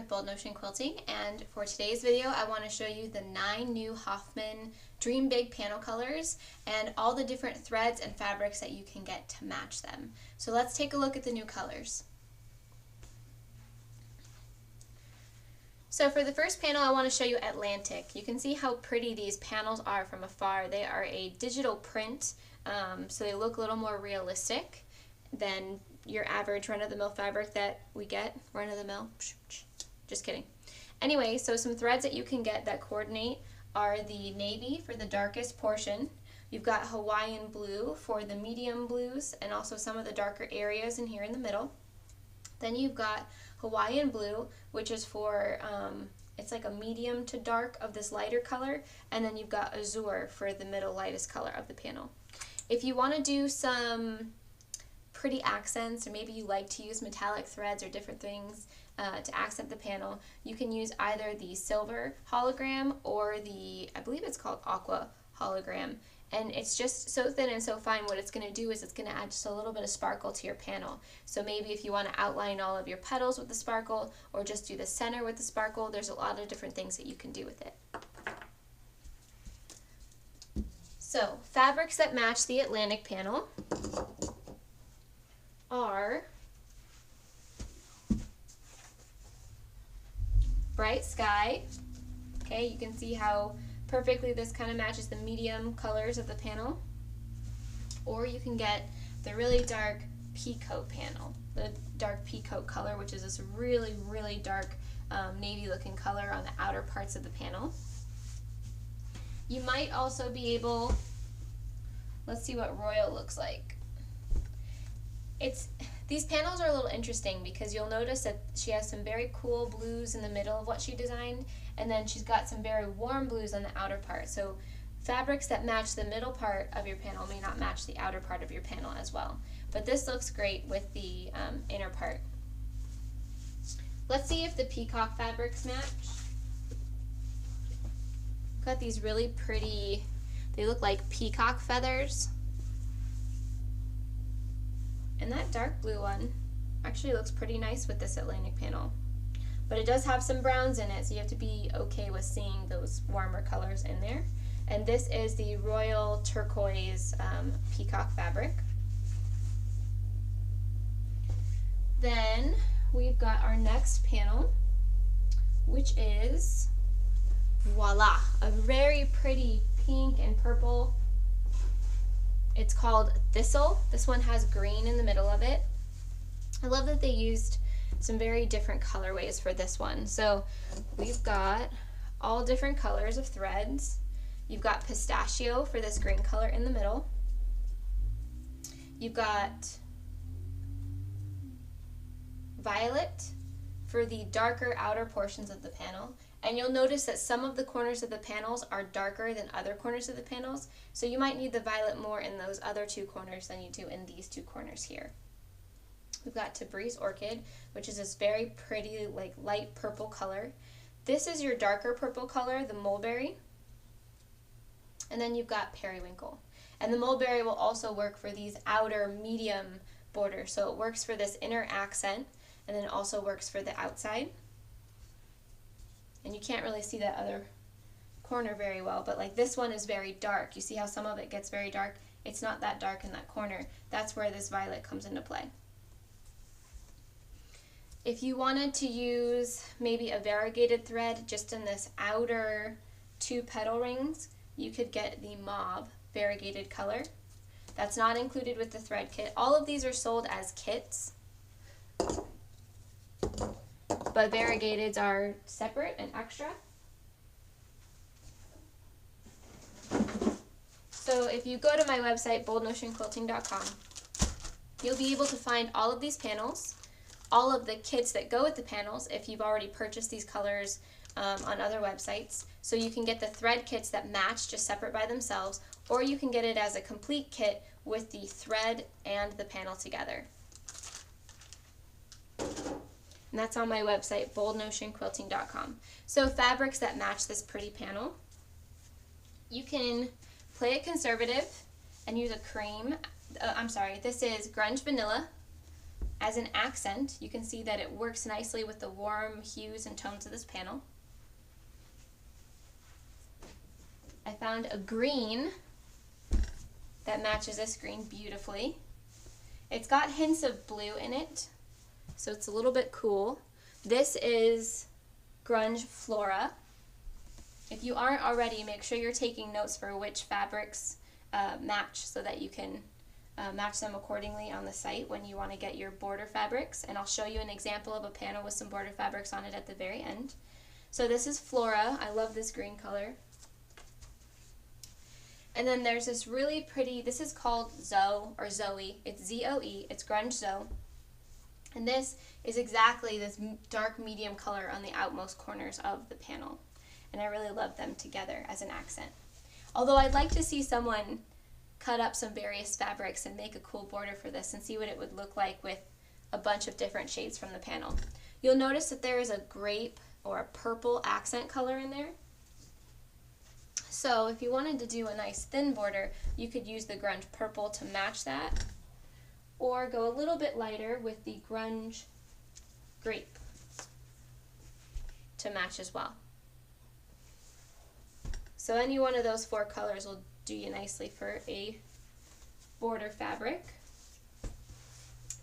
with Bold Notion Quilting, and for today's video I want to show you the 9 new Hoffman Dream Big panel colors and all the different threads and fabrics that you can get to match them. So let's take a look at the new colors. So for the first panel I want to show you Atlantic. You can see how pretty these panels are from afar. They are a digital print, so they look a little more realistic than your average run-of-the-mill fabric that we get. Run-of-the-mill? Just kidding. Anyway, so some threads that you can get that coordinate are the navy for the darkest portion. You've got Hawaiian blue for the medium blues and also some of the darker areas in here in the middle. Then you've got Hawaiian blue, which is for, it's like a medium to dark of this lighter color, and then you've got azure for the middle lightest color of the panel. If you want to do some pretty accents, or maybe you like to use metallic threads or different things to accent the panel, you can use either the silver hologram or the, I believe it's called aqua hologram, and it's just so thin and so fine. What it's going to do is it's going to add just a little bit of sparkle to your panel. So maybe if you want to outline all of your petals with the sparkle, or just do the center with the sparkle, there's a lot of different things that you can do with it. So fabrics that match the Atlantic panel are Bright Sky. Okay, you can see how perfectly this kind of matches the medium colors of the panel. Or you can get the really dark peacoat panel, the dark peacoat color, which is this really, really dark navy looking color on the outer parts of the panel. You might also be able, let's see what Royal looks like. These panels are a little interesting because you'll notice that she has some very cool blues in the middle of what she designed, and then she's got some very warm blues on the outer part. So fabrics that match the middle part of your panel may not match the outer part of your panel as well. But this looks great with the inner part. Let's see if the peacock fabrics match. Got these really pretty, they look like peacock feathers. And that dark blue one actually looks pretty nice with this Atlantic panel. But it does have some browns in it, so you have to be okay with seeing those warmer colors in there. And this is the Royal Turquoise peacock fabric. Then we've got our next panel, which is, voila, a very pretty pink and purple. It's called Thistle. This one has green in the middle of it. I love that they used some very different colorways for this one. So we've got all different colors of threads. You've got pistachio for this green color in the middle. You've got violet for the darker outer portions of the panel. And you'll notice that some of the corners of the panels are darker than other corners of the panels, so you might need the violet more in those other two corners than you do in these two corners here. We've got Tabriz Orchid, which is this very pretty, like light purple color. This is your darker purple color, the mulberry. And then you've got periwinkle. And the mulberry will also work for these outer medium borders, so it works for this inner accent, and then it also works for the outside. And you can't really see that other corner very well, but like this one is very dark. You see how some of it gets very dark? It's not that dark in that corner. That's where this violet comes into play. If you wanted to use maybe a variegated thread just in this outer two petal rings, you could get the mauve variegated color. That's not included with the thread kit. All of these are sold as kits, but variegateds are separate and extra. So if you go to my website, boldnotionquilting.com, you'll be able to find all of these panels, all of the kits that go with the panels if you've already purchased these colors on other websites. So you can get the thread kits that match just separate by themselves, or you can get it as a complete kit with the thread and the panel together. And that's on my website, boldnotionquilting.com. So fabrics that match this pretty panel. You can play it conservative and use a cream. This is Grunge Vanilla As an accent, you can see that it works nicely with the warm hues and tones of this panel. I found a green that matches this green beautifully. It's got hints of blue in it, so it's a little bit cool. This is Grunge Flora. If you aren't already, make sure you're taking notes for which fabrics match so that you can match them accordingly on the site when you want to get your border fabrics. And I'll show you an example of a panel with some border fabrics on it at the very end. So this is Flora. I love this green color. And then there's this really pretty, this is called Zoe, or Zoe. It's Z-O-E, it's Grunge Zoe. And this is exactly this dark medium color on the outmost corners of the panel. And I really love them together as an accent. Although I'd like to see someone cut up some various fabrics and make a cool border for this and see what it would look like with a bunch of different shades from the panel. You'll notice that there is a grape or a purple accent color in there. So if you wanted to do a nice thin border, you could use the Grunge Purple to match that, or go a little bit lighter with the Grunge Grape to match as well. So any one of those four colors will do you nicely for a border fabric.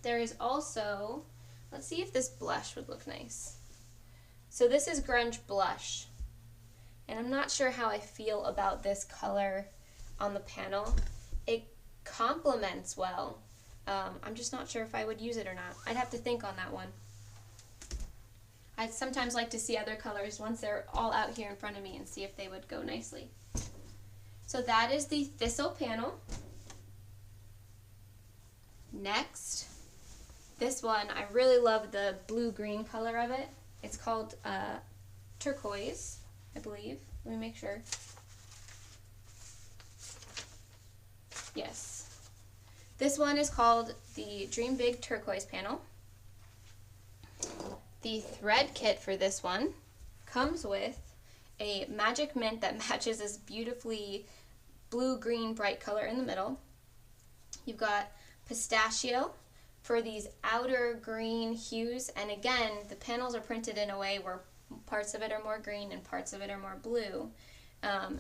There is also, let's see if this blush would look nice. So this is Grunge Blush. And I'm not sure how I feel about this color on the panel. It complements well. I'm just not sure if I would use it or not. I'd have to think on that one. I'd sometimes like to see other colors once they're all out here in front of me and see if they would go nicely. So that is the Thistle panel. Next, this one, I really love the blue-green color of it. It's called Turquoise, I believe. Let me make sure. Yes. This one is called the Dream Big Turquoise panel. The thread kit for this one comes with a magic mint that matches this beautifully blue-green bright color in the middle. You've got pistachio for these outer green hues, and again, the panels are printed in a way where parts of it are more green and parts of it are more blue.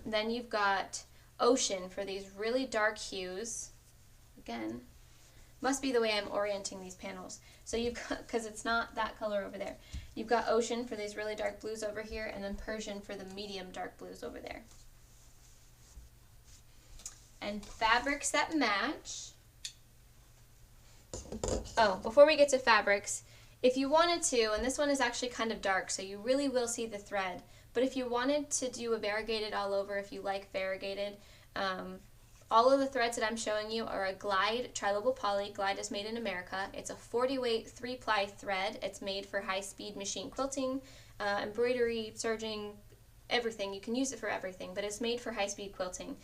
Then you've got ocean for these really dark hues. Again, must be the way I'm orienting these panels. So you've got, because it's not that color over there, you've got ocean for these really dark blues over here, and then Persian for the medium dark blues over there. And fabrics that match. Oh, before we get to fabrics, if you wanted to, and this one is actually kind of dark, so you really will see the thread, but if you wanted to do a variegated all over, if you like variegated, all of the threads that I'm showing you are a Glide tri-local poly. Glide is made in America. It's a 40 weight 3-ply thread. It's made for high-speed machine quilting, embroidery, serging, everything. You can use it for everything, but it's made for high-speed quilting.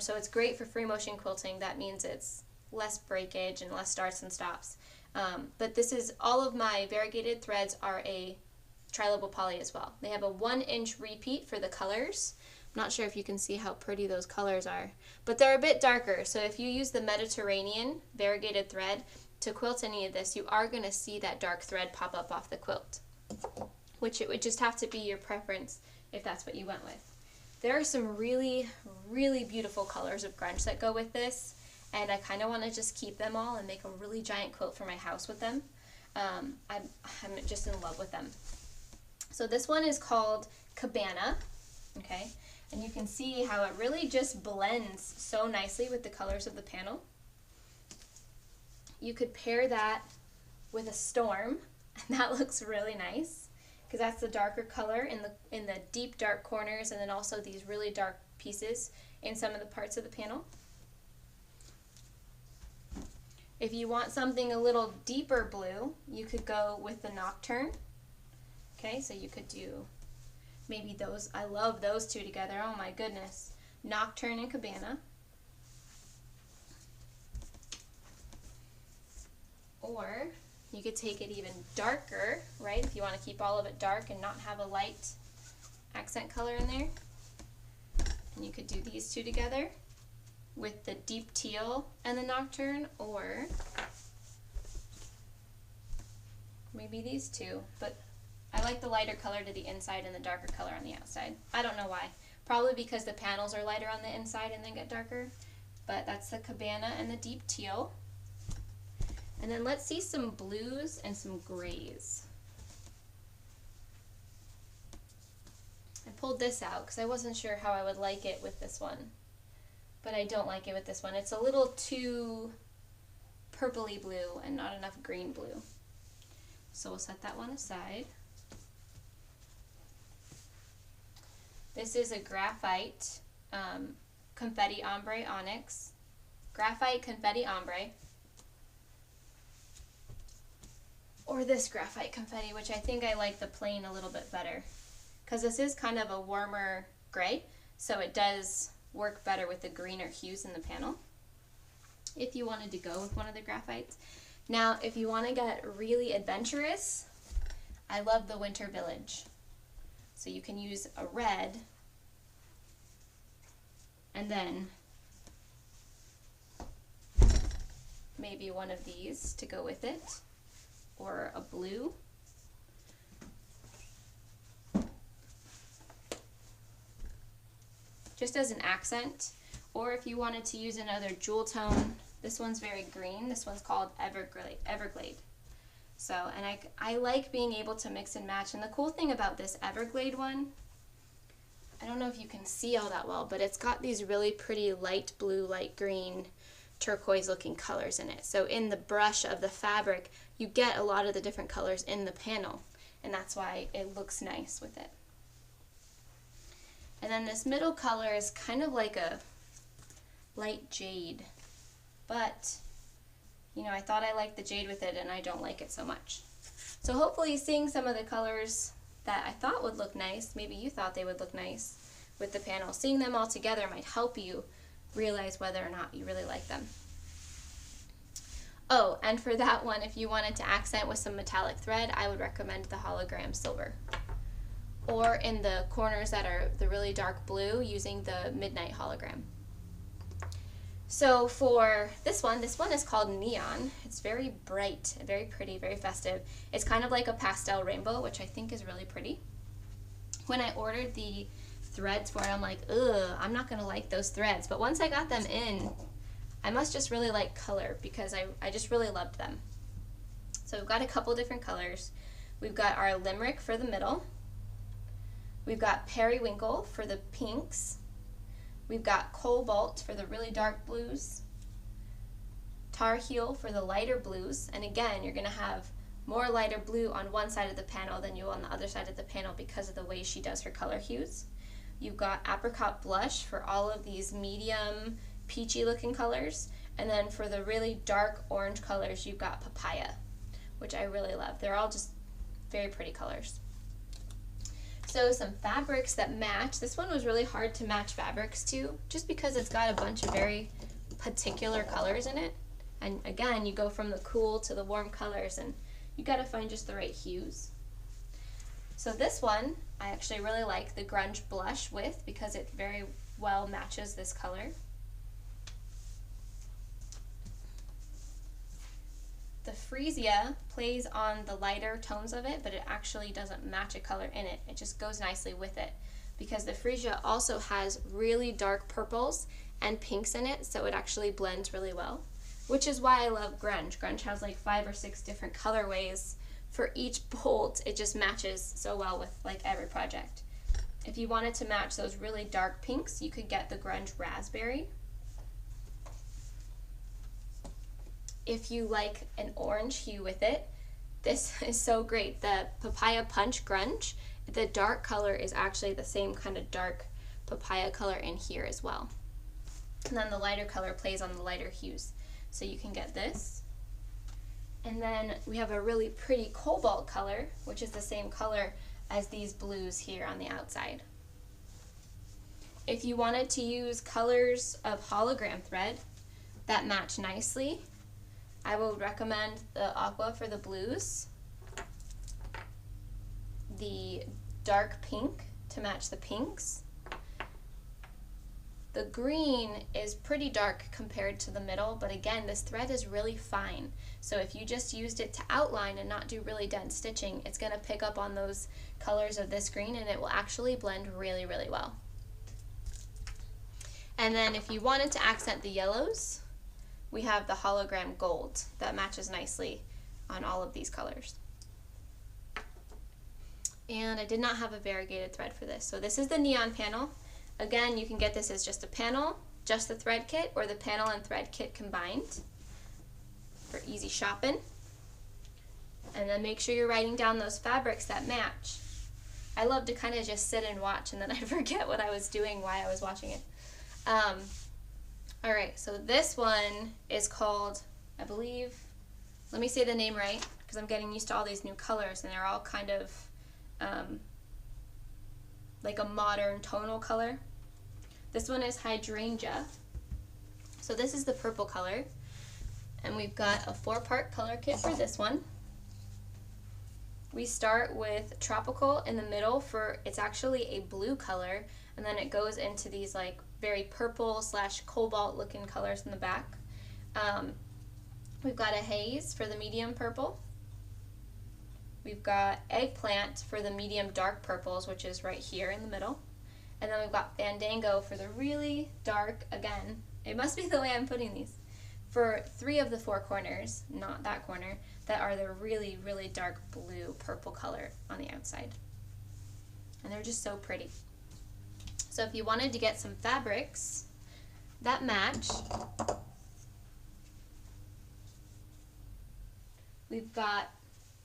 So it's great for free motion quilting. That means it's less breakage and less starts and stops. But this is, all of my variegated threads are a tri-local poly as well. They have a 1-inch repeat for the colors. I'm not sure if you can see how pretty those colors are, but they're a bit darker. So if you use the Mediterranean variegated thread to quilt any of this, you are going to see that dark thread pop up off the quilt, which it would just have to be your preference if that's what you went with. There are some really, really beautiful colors of grunge that go with this, and I kind of want to just keep them all and make a really giant quilt for my house with them. I'm just in love with them. So this one is called Cabana, okay? And you can see how it really just blends so nicely with the colors of the panel. You could pair that with a storm, and that looks really nice, because that's the darker color in the deep dark corners, and then also these really dark pieces in some of the parts of the panel. If you want something a little deeper blue, you could go with the Nocturne. Okay, so you could do maybe those. I love those two together. Oh my goodness. Nocturne and Cabana. Or you could take it even darker, right? If you want to keep all of it dark and not have a light accent color in there. And you could do these two together with the deep teal and the Nocturne, or maybe these two, but I like the lighter color to the inside and the darker color on the outside. I don't know why. Probably because the panels are lighter on the inside and then get darker. But that's the cabana and the deep teal. And then let's see some blues and some grays. I pulled this out because I wasn't sure how I would like it with this one. But I don't like it with this one. It's a little too purpley blue and not enough green blue. So we'll set that one aside. This is a graphite confetti ombre onyx. Graphite confetti ombre. Or this graphite confetti, which I think I like the plain a little bit better. Because this is kind of a warmer gray, so it does work better with the greener hues in the panel. If you wanted to go with one of the graphites. Now, if you want to get really adventurous, I love the Winter Village. So you can use a red and then maybe one of these to go with it, or a blue. Just as an accent, or if you wanted to use another jewel tone, this one's very green, this one's called Everglade. So, and I like being able to mix and match, and the cool thing about this Everglade one, I don't know if you can see all that well, but it's got these really pretty light blue, light green, turquoise looking colors in it. So in the brush of the fabric, you get a lot of the different colors in the panel, and that's why it looks nice with it. And then this middle color is kind of like a light jade, but you know, I thought I liked the jade with it and I don't like it so much. So hopefully seeing some of the colors that I thought would look nice, maybe you thought they would look nice with the panel, seeing them all together might help you realize whether or not you really like them. Oh, and for that one, if you wanted to accent with some metallic thread, I would recommend the hologram silver. Or in the corners that are the really dark blue, using the midnight hologram. So for this one is called Neon. It's very bright, very pretty, very festive. It's kind of like a pastel rainbow, which I think is really pretty. When I ordered the threads for it, I'm like, ugh, I'm not gonna like those threads. But once I got them in, I must just really like color because I just really loved them. So we've got a couple different colors. We've got our limerick for the middle. We've got periwinkle for the pinks. We've got cobalt for the really dark blues. Tar heel for the lighter blues. And again, you're going to have more lighter blue on one side of the panel than you will on the other side of the panel because of the way she does her color hues. You've got apricot blush for all of these medium peachy looking colors. And then for the really dark orange colors, you've got papaya, which I really love. They're all just very pretty colors. So some fabrics that match. This one was really hard to match fabrics to, just because it's got a bunch of very particular colors in it. And again, you go from the cool to the warm colors, and you gotta find just the right hues. So this one, I actually really like the grunge blush with, because it very well matches this color. The freesia plays on the lighter tones of it, but it actually doesn't match a color in it. It just goes nicely with it because the freesia also has really dark purples and pinks in it, so it actually blends really well, which is why I love grunge. Grunge has like 5 or 6 different colorways for each bolt. It just matches so well with like every project. If you wanted to match those really dark pinks, you could get the grunge raspberry. If you like an orange hue with it, this is so great. The papaya punch grunge, the dark color is actually the same kind of dark papaya color in here as well. And then the lighter color plays on the lighter hues. So you can get this. And then we have a really pretty cobalt color, which is the same color as these blues here on the outside. If you wanted to use colors of hologram thread that match nicely, I would recommend the aqua for the blues, the dark pink to match the pinks, The green is pretty dark compared to the middle, but again, this thread is really fine. So if you just used it to outline and not do really dense stitching, it's going to pick up on those colors of this green and it will actually blend really, really well. And then if you wanted to accent the yellows, we have the hologram gold that matches nicely on all of these colors. And I did not have a variegated thread for this. So this is the neon panel. Again, you can get this as just a panel, just the thread kit, or the panel and thread kit combined for easy shopping. And then make sure you're writing down those fabrics that match. I love to kind of just sit and watch and then I forget what I was doing while I was watching it. Alright, so this one is called, I believe, let me say the name right, because I'm getting used to all these new colors and they're all kind of like a modern tonal color. This one is Hydrangea. So this is the purple color. And we've got a 4-part color kit for this one. We start with tropical in the middle for, it's actually a blue color, and then it goes into these like very purple / cobalt looking colors in the back. We've got a haze for the medium purple. We've got eggplant for the medium dark purples, which is right here in the middle. And then we've got fandango for the really dark, again, it must be the way I'm putting these, for 3 of the 4 corners, not that corner, that are the really, really dark blue purple color on the outside. And they're just so pretty. So if you wanted to get some fabrics that match, we've got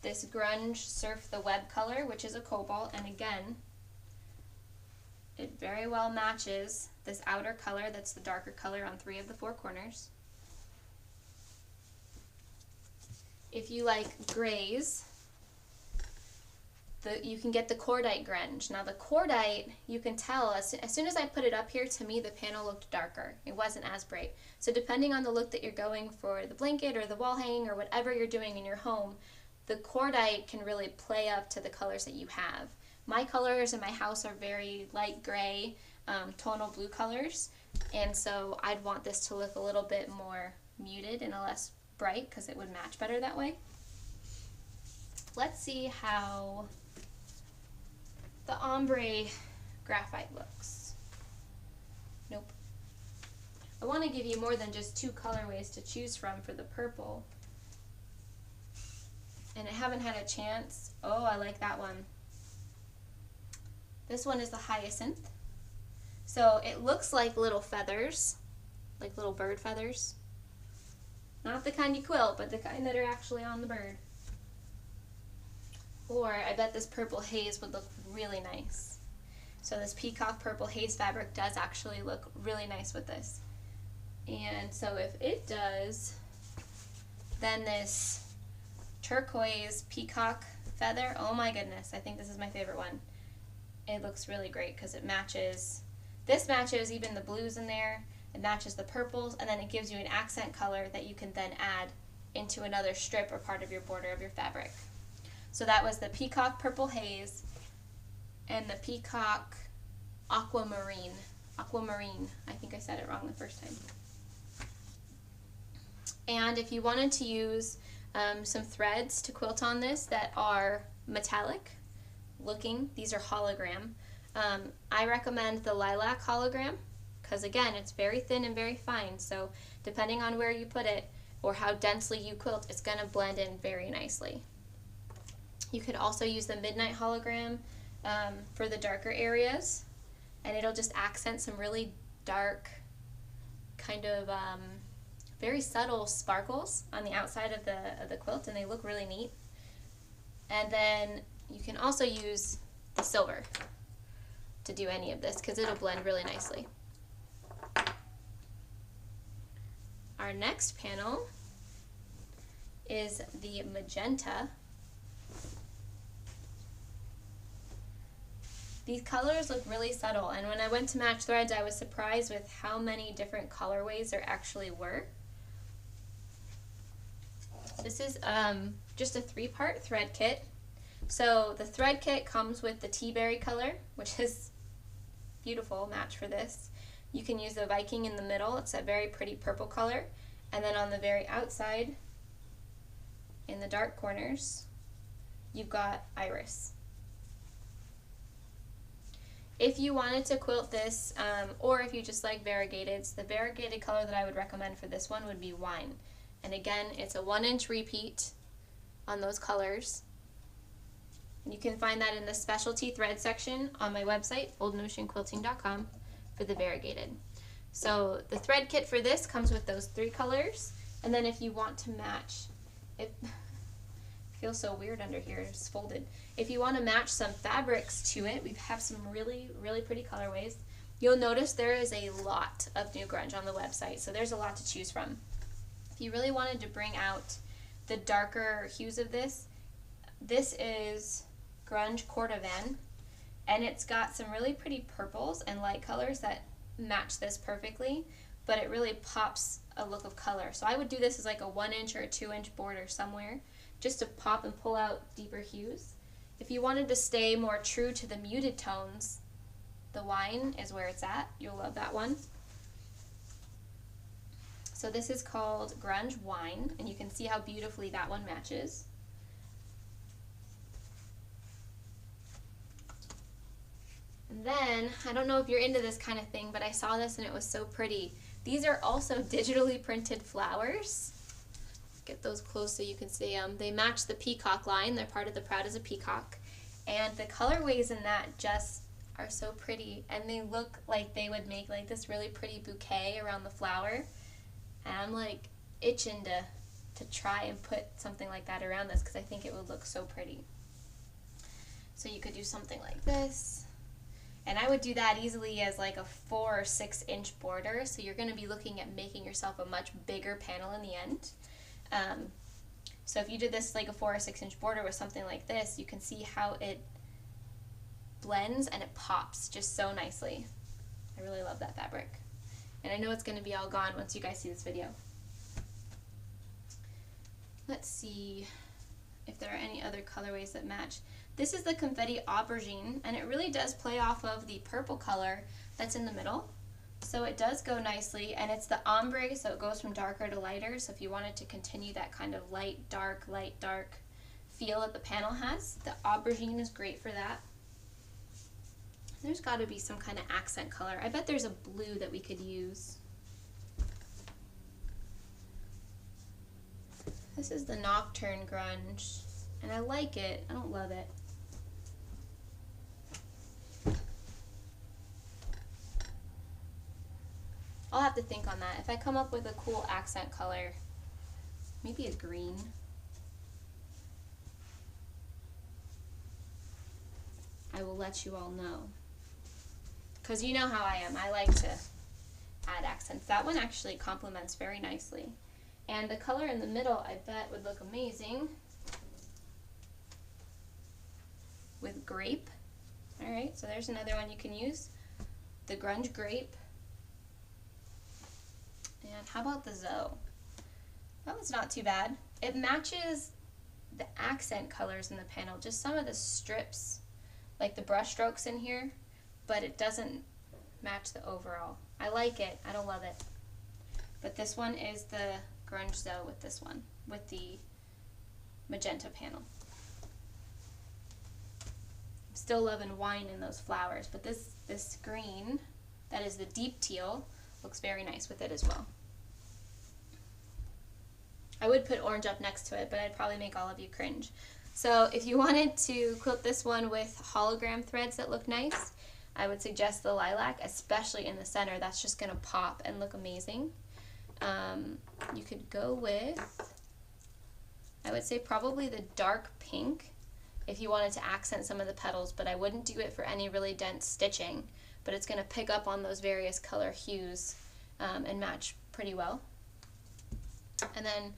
this grunge surf the web color, which is a cobalt, and again, it very well matches this outer color that's the darker color on 3 of the 4 corners. If you like grays, you can get the cordite grunge. Now the cordite, you can tell, as soon as I put it up here, to me the panel looked darker. It wasn't as bright. So depending on the look that you're going for the blanket or the wall hanging or whatever you're doing in your home, the cordite can really play up to the colors that you have. My colors in my house are very light gray, tonal blue colors, and so I'd want this to look a little bit more muted and a less bright because it would match better that way. Let's see how the ombre graphite looks. Nope. I want to give you more than just 2 colorways to choose from for the purple. And I haven't had a chance. Oh, I like that one. This one is the hyacinth. So it looks like little feathers, like little bird feathers. Not the kind you quilt, but the kind that are actually on the bird. Or I bet this purple haze would look really nice. So this peacock purple haze fabric does actually look really nice with this. And so if it does, then this turquoise peacock feather, oh my goodness, I think this is my favorite one. It looks really great because it matches, this matches even the blues in there, it matches the purples, and then it gives you an accent color that you can then add into another strip or part of your border of your fabric. So that was the peacock purple haze and the peacock aquamarine. Aquamarine, I think I said it wrong the first time. And if you wanted to use some threads to quilt on this that are metallic looking, these are hologram. I recommend the lilac hologram because again, it's very thin and very fine, so depending on where you put it or how densely you quilt, it's going to blend in very nicely. You could also use the midnight hologram for the darker areas, and it'll just accent some really dark, kind of very subtle sparkles on the outside of the quilt, and they look really neat. And then you can also use the silver to do any of this because it'll blend really nicely. Our next panel is the magenta. These colors look really subtle, and when I went to match threads, I was surprised with how many different colorways there actually were. This is just a 3-part thread kit. So the thread kit comes with the tea berry color, which is beautiful match for this. You can use the Viking in the middle, it's a very pretty purple color, and then on the very outside, in the dark corners, you've got iris. If you wanted to quilt this, or if you just like variegateds, the variegated color that I would recommend for this one would be wine. And again, it's a 1-inch repeat on those colors. And you can find that in the specialty thread section on my website, oldnotionquilting.com, for the variegated. So the thread kit for this comes with those 3 colors, and then if you want to match, it feels so weird under here, it's folded. If you want to match some fabrics to it, we have some really, really pretty colorways. You'll notice there is a lot of new grunge on the website, so there's a lot to choose from. If you really wanted to bring out the darker hues of this, this is Grunge Cordovan, and it's got some really pretty purples and light colors that match this perfectly, but it really pops a look of color. So I would do this as like a 1-inch or a 2-inch border somewhere, just to pop and pull out deeper hues. If you wanted to stay more true to the muted tones, the wine is where it's at. You'll love that one. So this is called Grunge Wine, and you can see how beautifully that one matches. And then, I don't know if you're into this kind of thing, but I saw this and it was so pretty. These are also digitally printed flowers. Get those close so you can see them. They match the peacock line. They're part of the Proud as a Peacock. And the colorways in that just are so pretty. And they look like they would make like this really pretty bouquet around the flower. And I'm like itching to try and put something like that around this because I think it would look so pretty. So you could do something like this. And I would do that easily as like a 4 or 6-inch border. So you're going to be looking at making yourself a much bigger panel in the end. So if you did this like a 4 or 6-inch border with something like this, you can see how it blends and it pops just so nicely. I really love that fabric. And I know it's going to be all gone once you guys see this video. Let's see if there are any other colorways that match. This is the Confetti Aubergine, and it really does play off of the purple color that's in the middle. So it does go nicely, and it's the ombre, so it goes from darker to lighter. So if you wanted to continue that kind of light, dark feel that the panel has, the aubergine is great for that. There's got to be some kind of accent color. I bet there's a blue that we could use. This is the Nocturne Grunge, and I like it. I don't love it. I'll have to think on that. If I come up with a cool accent color, maybe a green. I will let you all know. Because you know how I am. I like to add accents. That one actually complements very nicely. And the color in the middle, I bet, would look amazing with grape. Alright, so there's another one you can use. The Grunge Grape. And how about the Zoe? That one's not too bad. It matches the accent colors in the panel, just some of the strips, like the brush strokes in here, but it doesn't match the overall. I like it. I don't love it. But this one is the Grunge Zoe with this one, with the magenta panel. I'm still loving wine in those flowers, but this green, that is the deep teal, looks very nice with it as well. I would put orange up next to it, but I'd probably make all of you cringe. So if you wanted to quilt this one with hologram threads that look nice, I would suggest the lilac, especially in the center. That's just going to pop and look amazing. You could go with, I would say probably the dark pink if you wanted to accent some of the petals, but I wouldn't do it for any really dense stitching. But it's going to pick up on those various color hues and match pretty well. And then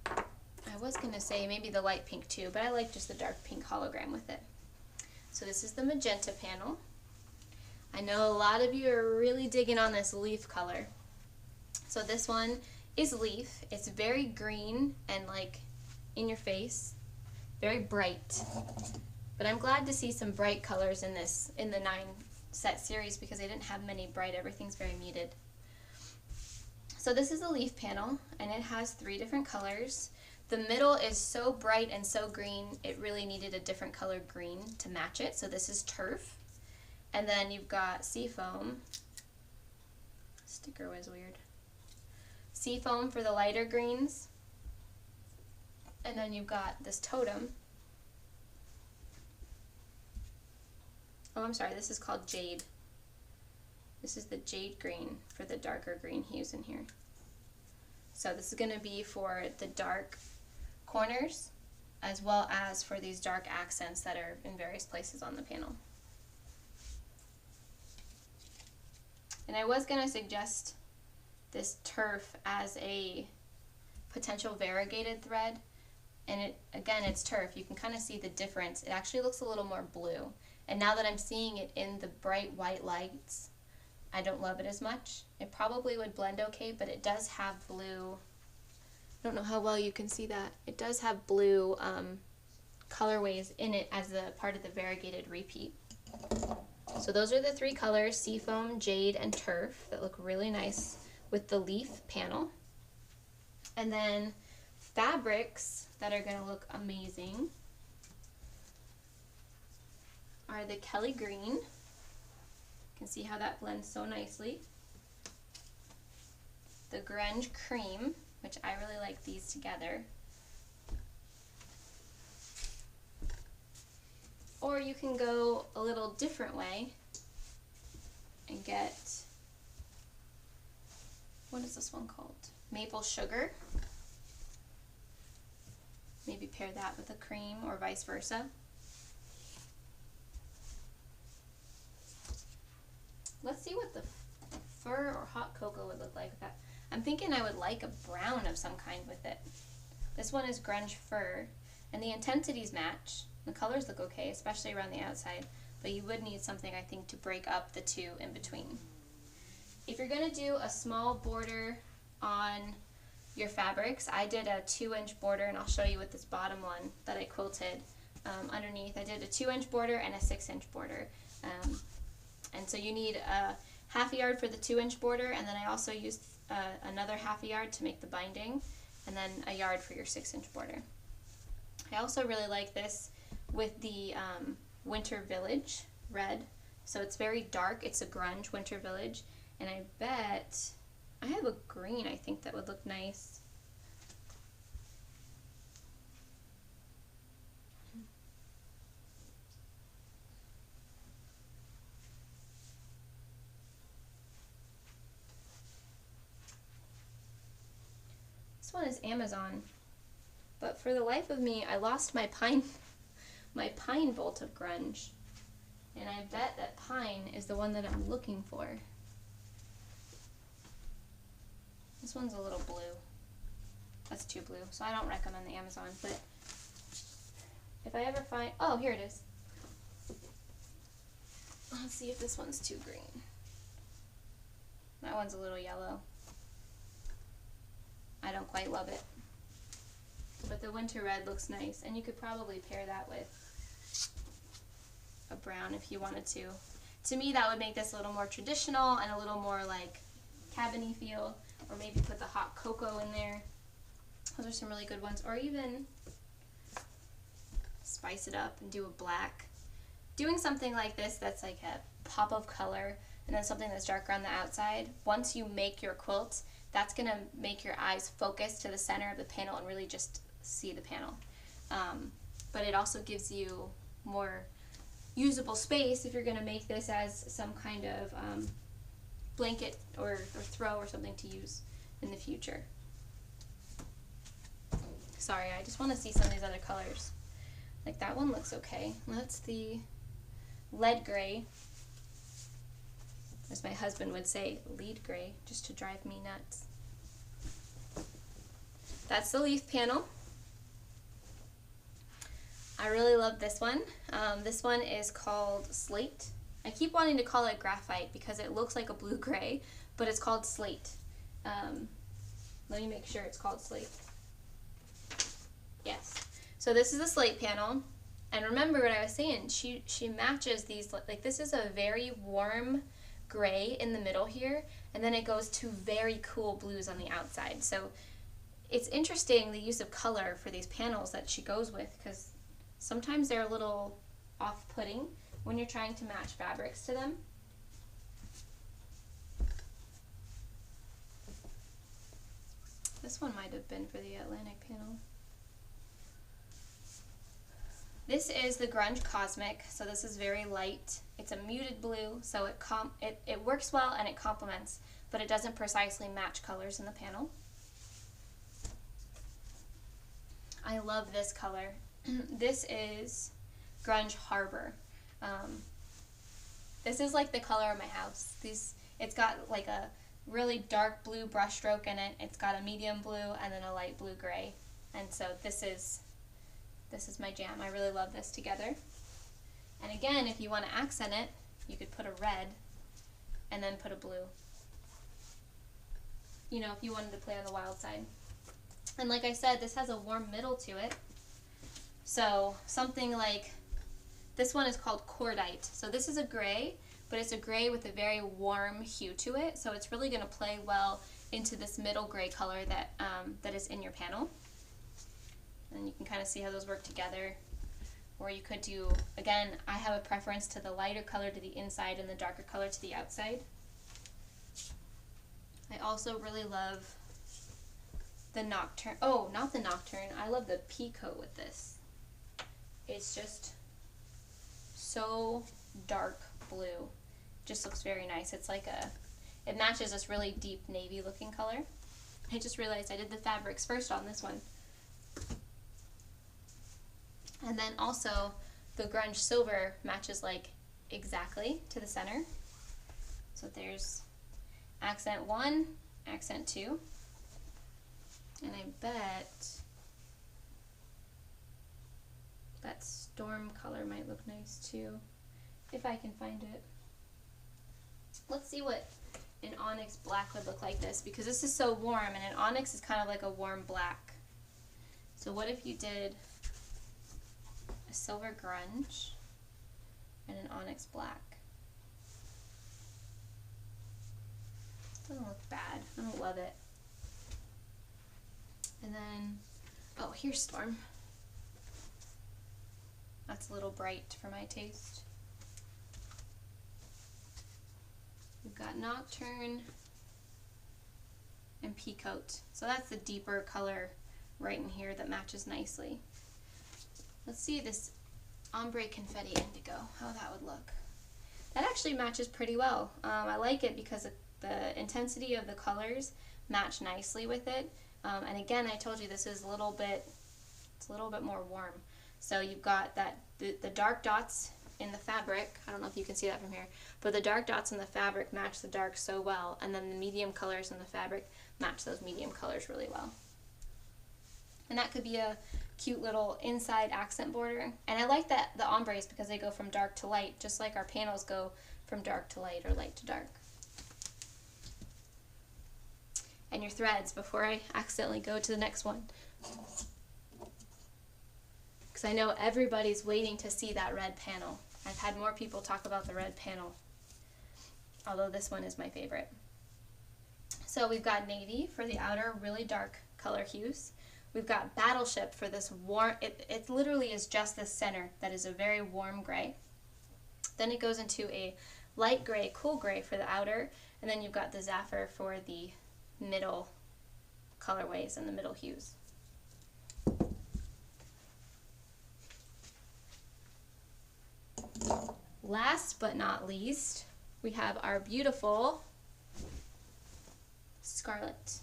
I was going to say maybe the light pink too, but I like just the dark pink hologram with it. So this is the magenta panel. I know a lot of you are really digging on this leaf color. So this one is leaf. It's very green and like in your face, very bright. But I'm glad to see some bright colors in this, in the set series because they didn't have many bright, everything's very muted. So this is a leaf panel, and it has 3 different colors. The middle is so bright and so green, it really needed a different color green to match it. So this is turf. And then you've got seafoam. Sticker was weird. Seafoam for the lighter greens. And then you've got this totem. Oh, I'm sorry, this is called jade. This is the jade green for the darker green hues in here. So this is going to be for the dark corners as well as for these dark accents that are in various places on the panel. And I was going to suggest this turf as a potential variegated thread, and again it's turf. You can kind of see the difference. It actually looks a little more blue, and now that I'm seeing it in the bright white lights, I don't love it as much. It probably would blend okay, but it does have blue. I don't know how well you can see that. It does have blue colorways in it as a part of the variegated repeat. So those are the 3 colors, seafoam, jade, and turf, that look really nice with the leaf panel. And then fabrics that are going to look amazing are the Kelly green. You can see how that blends so nicely. The grunge cream, which I really like these together. Or you can go a little different way and get, what is this one called? Maple sugar. Maybe pair that with a cream or vice versa. Let's see what the fur or hot cocoa would look like with that. I'm thinking I would like a brown of some kind with it. This one is grunge fur, and the intensities match. The colors look okay, especially around the outside, but you would need something, I think, to break up the 2 in between. If you're going to do a small border on your fabrics, I did a 2-inch border, and I'll show you with this bottom one that I quilted underneath. I did a 2-inch border and a 6-inch border. And so you need a ½ yard for the 2-inch border, and then I also used another ½ yard to make the binding, and then a yard for your 6-inch border. I also really like this with the Winter Village red. So it's very dark. It's a grunge Winter Village, and I bet I have a green I think that would look nice. This one is Amazon, but for the life of me, I lost my pine bolt of grunge, and I bet that pine is the one that I'm looking for. This one's a little blue. That's too blue, so I don't recommend the Amazon, but if I ever find, oh, here it is. Let's see if this one's too green. That one's a little yellow. I don't quite love it. But the winter red looks nice, and you could probably pair that with a brown if you wanted to. To me, that would make this a little more traditional and a little more like cabin-y feel, or maybe put the hot cocoa in there. Those are some really good ones. Or even spice it up and do a black. Doing something like this that's like a pop of color and then something that's darker on the outside, once you make your quilt, that's going to make your eyes focus to the center of the panel and really just see the panel. But it also gives you more usable space if you're going to make this as some kind of blanket or throw or something to use in the future. Sorry, I just want to see some of these other colors. Like that one looks okay. That's the lead gray. As my husband would say, lead gray, just to drive me nuts. That's the leaf panel. I really love this one. This one is called Slate. I keep wanting to call it graphite because it looks like a blue-gray, but it's called Slate. Let me make sure it's called Slate. Yes. So this is the Slate panel. And remember what I was saying, she matches these, like this is a very warm gray in the middle here, and then it goes to very cool blues on the outside. So it's interesting the use of color for these panels that she goes with, because sometimes they're a little off-putting when you're trying to match fabrics to them. This one might have been for the Atlantic panel. This is the Grunge Cosmic, so this is very light. It's a muted blue, so it works well and it complements, but it doesn't precisely match colors in the panel. I love this color. This is Grunge Harbor. This is like the color of my house. It's got like a really dark blue brush stroke in it. It's got a medium blue and then a light blue gray. And so this is my jam. I really love this together. And again, if you want to accent it, you could put a red and then put a blue. You know, if you wanted to play on the wild side. And like I said, this has a warm middle to it. So something like, this one is called Cordite. So this is a gray, but it's a gray with a very warm hue to it. So it's really going to play well into this middle gray color that is in your panel. And you can kind of see how those work together. Or you could do, again, I have a preference to the lighter color to the inside and the darker color to the outside. I also really love the Nocturne. Oh, not the Nocturne. I love the Peacoat with this. It's just so dark blue. Just looks very nice. It's like it matches this really deep navy looking color. I just realized I did the fabrics first on this one. And then also the Grunge Silver matches like exactly to the center. So there's accent 1, accent 2. And I bet that storm color might look nice too, if I can find it. Let's see what an onyx black would look like this, because this is so warm, and an onyx is kind of like a warm black. So what if you did a silver grunge and an onyx black? Doesn't look bad. I don't love it. And then, oh, here's Storm. That's a little bright for my taste. We've got Nocturne and Peacoat. So that's the deeper color right in here that matches nicely. Let's see this Ombre Confetti Indigo, how that would look. That actually matches pretty well. I like it because the intensity of the colors match nicely with it. And again, I told you this is a little bit more warm. So you've got that the dark dots in the fabric. I don't know if you can see that from here, but the dark dots in the fabric match the dark so well, and then the medium colors in the fabric match those medium colors really well. And that could be a cute little inside accent border. And I like that the ombres because they go from dark to light, just like our panels go from dark to light or light to dark. And your threads before I accidentally go to the next one. Because I know everybody's waiting to see that red panel. I've had more people talk about the red panel, although this one is my favorite. So we've got navy for the outer really dark color hues. We've got Battleship for this warm, it literally is just the center that is a very warm gray. Then it goes into a light gray, cool gray for the outer, and then you've got the Zephyr for the middle colorways and the middle hues. Last but not least, we have our beautiful Scarlet.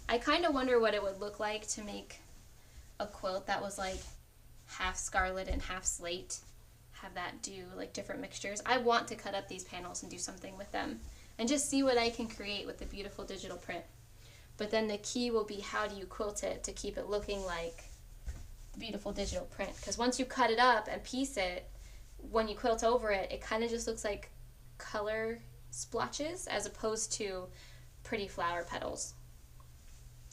I kind of wonder what it would look like to make a quilt that was like half scarlet and half slate. Have that do like different mixtures. I want to cut up these panels and do something with them and just see what I can create with the beautiful digital print. But then the key will be, how do you quilt it to keep it looking like the beautiful digital print? Because once you cut it up and piece it, when you quilt over it, it kind of just looks like color splotches as opposed to pretty flower petals.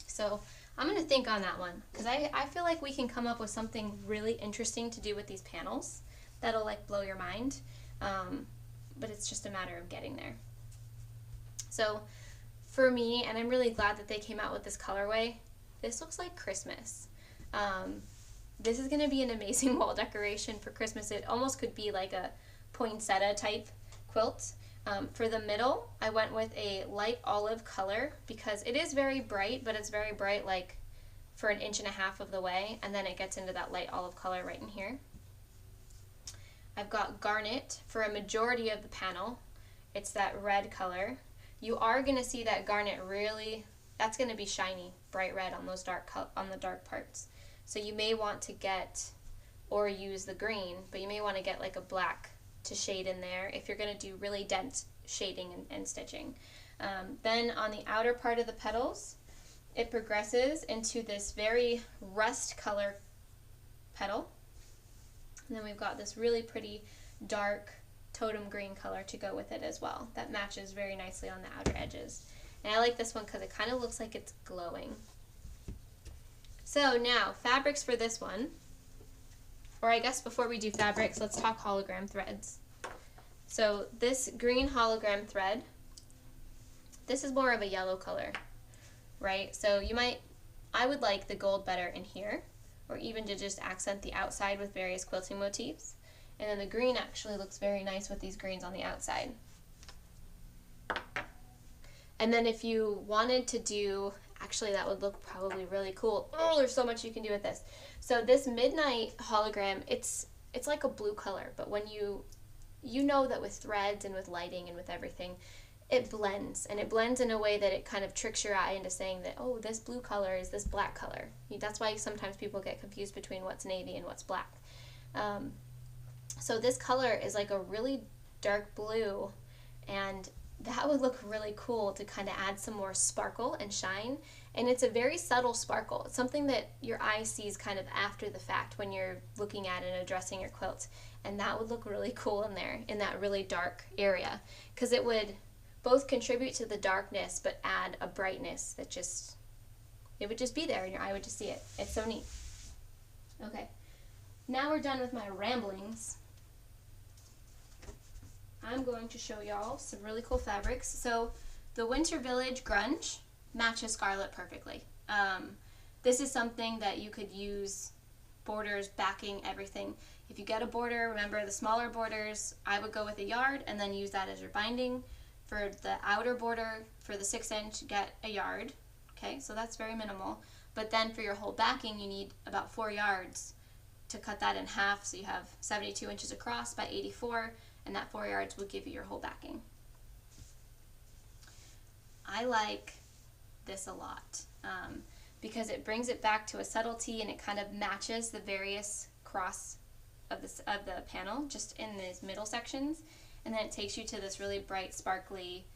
So I'm going to think on that one because I feel like we can come up with something really interesting to do with these panels that'll like blow your mind, but it's just a matter of getting there. So for me, and I'm really glad that they came out with this colorway, this looks like Christmas. This is going to be an amazing wall decoration for Christmas. It almost could be like a poinsettia type quilt. For the middle, I went with a light olive color because it is very bright, but it's very bright like for 1.5 inches of the way, and then it gets into that light olive color right in here. I've got garnet for a majority of the panel. It's that red color. You are going to see that garnet really, that's going to be shiny, bright red on those on the dark parts. So you may want to get, or use the green, but you may want to get like a black to shade in there if you're going to do really dense shading and stitching. Then on the outer part of the petals, it progresses into this very rust color petal. And then we've got this really pretty dark totem green color to go with it as well. That matches very nicely on the outer edges. And I like this one because it kind of looks like it's glowing. So now, fabrics for this one. Or I guess before we do fabrics, let's talk hologram threads. So this green hologram thread, this is more of a yellow color, right? So I would like the gold better in here, or even to just accent the outside with various quilting motifs. And then the green actually looks very nice with these greens on the outside. And then if you wanted to do, actually that would look probably really cool. Oh, there's so much you can do with this. So this midnight hologram, it's like a blue color, but when you know that with threads and with lighting and with everything, it blends, and it blends in a way that it kind of tricks your eye into saying that, oh, this blue color is this black color. That's why sometimes people get confused between what's navy and what's black. So this color is like a really dark blue, and that would look really cool to kind of add some more sparkle and shine. And it's a very subtle sparkle. It's something that your eye sees kind of after the fact when you're looking at it and addressing your quilt. And that would look really cool in there, in that really dark area, because it would both contribute to the darkness but add a brightness that it would just be there and your eye would just see it. It's so neat. Okay, now we're done with my ramblings. I'm going to show y'all some really cool fabrics. So the Winter Village Grunge matches Scarlet perfectly. This is something that you could use borders, backing, everything. If you get a border, remember the smaller borders, I would go with a yard and then use that as your binding. For the outer border, for the 6-inch, get a yard. Okay, so that's very minimal. But then for your whole backing, you need about 4 yards to cut that in half. So you have 72 inches across by 84, and that 4 yards will give you your whole backing. I like this a lot because it brings it back to a subtlety, and it kind of matches the various cross of the panel just in these middle sections, and then it takes you to this really bright, sparkly,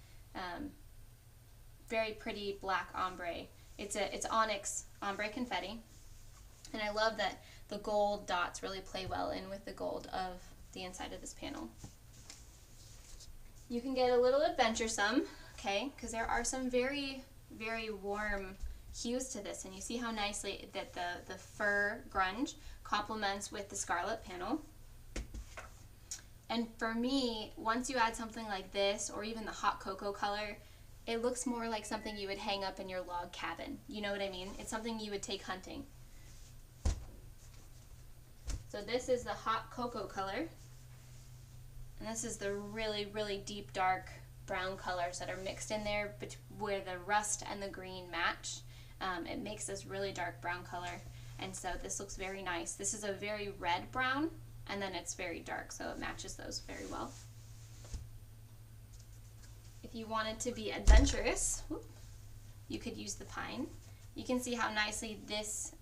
very pretty black ombre. It's onyx ombre confetti, and I love that the gold dots really play well in with the gold of the inside of this panel. You can get a little adventuresome, okay, because there are some very, very warm hues to this, and you see how nicely that the fur grunge complements with the scarlet panel. And for me, once you add something like this, or even the hot cocoa color, it looks more like something you would hang up in your log cabin. You know what I mean? It's something you would take hunting. So this is the hot cocoa color, and this is the really, really deep dark brown colors that are mixed in there where the rust and the green match. It makes this really dark brown color, and so this looks very nice. This is a very red brown, and then it's very dark, so it matches those very well. If you wanted to be adventurous, you could use the pine. You can see how nicely this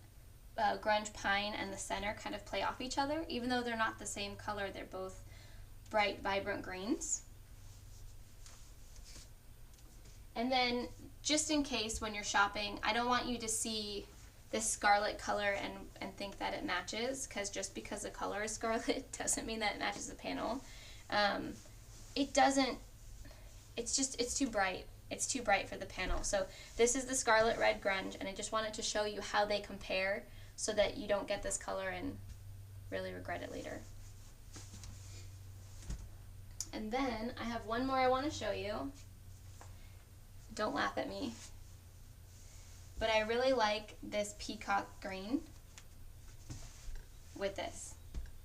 grunge pine and the center kind of play off each other. Even though they're not the same color, they're both bright, vibrant greens. And then, just in case when you're shopping, I don't want you to see this scarlet color and think that it matches, because just because the color is scarlet doesn't mean that it matches the panel. It doesn't, it's too bright. It's too bright for the panel. So this is the Scarlet Red Grunge, and I just wanted to show you how they compare so that you don't get this color and really regret it later. And then I have one more I want to show you. Don't laugh at me. But I really like this peacock green with this.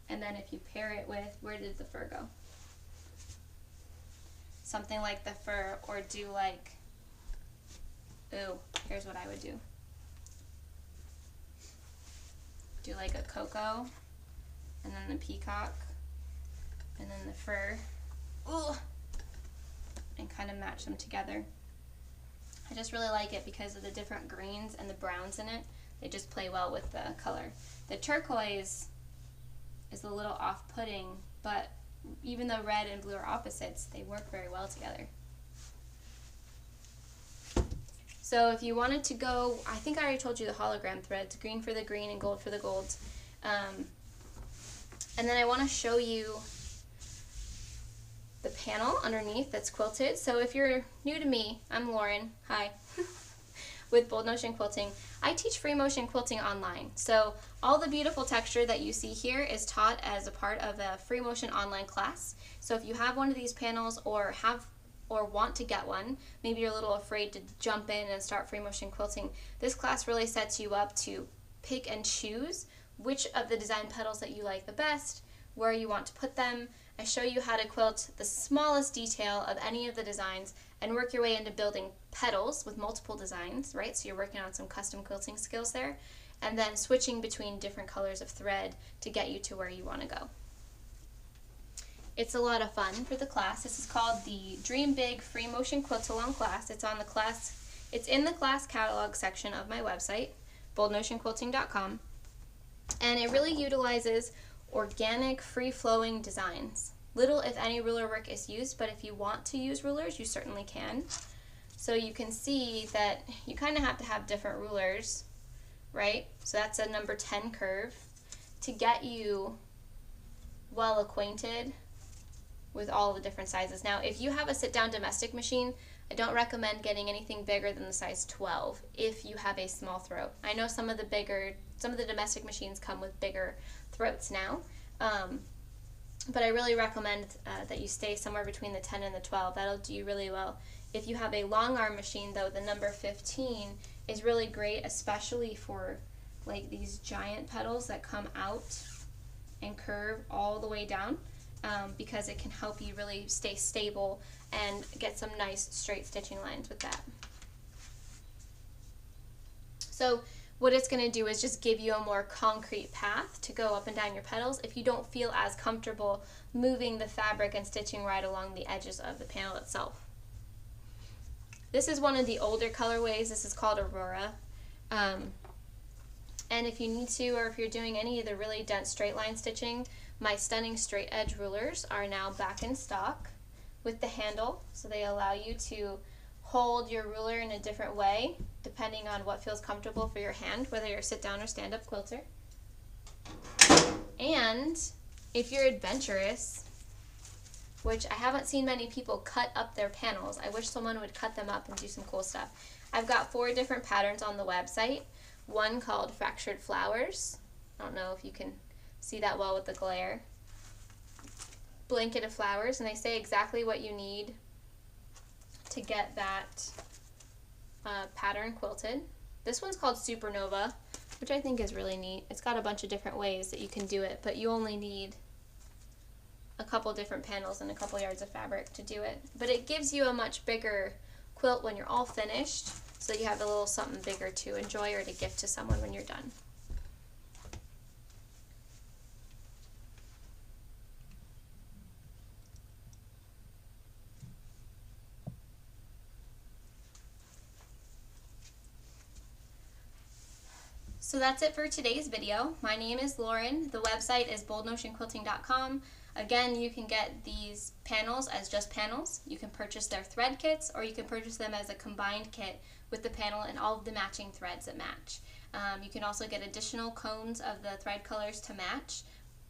And then if you pair it with, where did the fur go? Something like the fur, or do like, ooh, here's what I would do. Do like a cocoa, and then the peacock, and then the fur, ooh, and kind of match them together. I just really like it because of the different greens and the browns in it. They just play well with the color. The turquoise is a little off-putting, but even though red and blue are opposites, they work very well together. So if you wanted to go, I think I already told you the hologram threads, green for the green and gold for the gold. And then I want to show you the panel underneath that's quilted. So if you're new to me, I'm Lauren, hi, with Bold Motion Quilting. I teach free motion quilting online. So all the beautiful texture that you see here is taught as a part of a free motion online class. So if you have one of these panels or want to get one, maybe you're a little afraid to jump in and start free motion quilting, this class really sets you up to pick and choose which of the design petals that you like the best, where you want to put them. I show you how to quilt the smallest detail of any of the designs and work your way into building petals with multiple designs, right? So you're working on some custom quilting skills there, and then switching between different colors of thread to get you to where you want to go. It's a lot of fun for the class. This is called the Dream Big Free Motion Quilt Along class. It's in the class catalog section of my website, boldmotionquilting.com, and it really utilizes organic, free-flowing designs. Little, if any, ruler work is used, but if you want to use rulers, you certainly can. So you can see that you kind of have to have different rulers, right? So that's a number 10 curve to get you well acquainted with all the different sizes. Now, if you have a sit-down domestic machine, I don't recommend getting anything bigger than the size 12 if you have a small throat. I know some of the domestic machines come with bigger throats now, but I really recommend that you stay somewhere between the 10 and the 12. That'll do you really well. If you have a long arm machine, though, the number 15 is really great, especially for like these giant petals that come out and curve all the way down, because it can help you really stay stable and get some nice straight stitching lines with that. So what it's going to do is just give you a more concrete path to go up and down your petals if you don't feel as comfortable moving the fabric and stitching right along the edges of the panel itself. This is one of the older colorways. This is called Aurora. And if you need to, or if you're doing any of the really dense straight line stitching, my stunning straight edge rulers are now back in stock with the handle, so they allow you to hold your ruler in a different way depending on what feels comfortable for your hand, whether you're a sit down or stand up quilter. And if you're adventurous, which I haven't seen many people cut up their panels, I wish someone would cut them up and do some cool stuff. I've got 4 different patterns on the website. One called Fractured Flowers. I don't know if you can see that well with the glare. Blanket of flowers, and they say exactly what you need to get that pattern quilted. This one's called Supernova, which I think is really neat. It's got a bunch of different ways that you can do it, but you only need a couple different panels and a couple yards of fabric to do it. But it gives you a much bigger quilt when you're all finished, so you have a little something bigger to enjoy or to gift to someone when you're done. So that's it for today's video. My name is Lauren. The website is boldmotionquilting.com. Again, you can get these panels as just panels. You can purchase their thread kits, or you can purchase them as a combined kit with the panel and all of the matching threads that match. You can also get additional cones of the thread colors to match,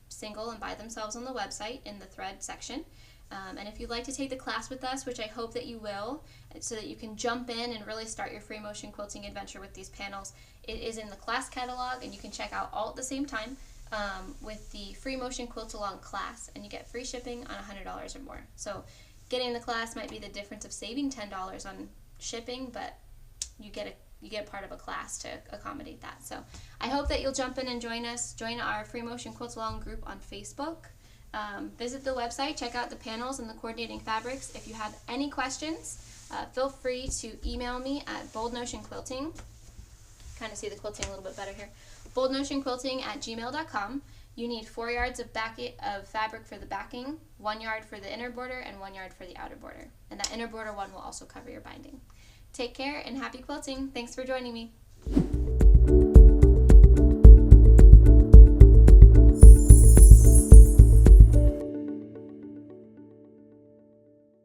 single and by themselves on the website in the thread section. And if you'd like to take the class with us, which I hope that you will, so that you can jump in and really start your free motion quilting adventure with these panels, it is in the class catalog, and you can check out all at the same time with the free motion quilt along class, and you get free shipping on $100 or more. So getting the class might be the difference of saving $10 on shipping, but you get part of a class to accommodate that. So I hope that you'll jump in and join us. Join our free motion quilt along group on Facebook. Visit the website, check out the panels and the coordinating fabrics. If you have any questions, feel free to email me at boldnotionquilting. Kind of see the quilting a little bit better here. boldnotionquilting@gmail.com. You need 4 yards of fabric for the backing, 1 yard for the inner border, and 1 yard for the outer border. And that inner border one will also cover your binding. Take care and happy quilting. Thanks for joining me.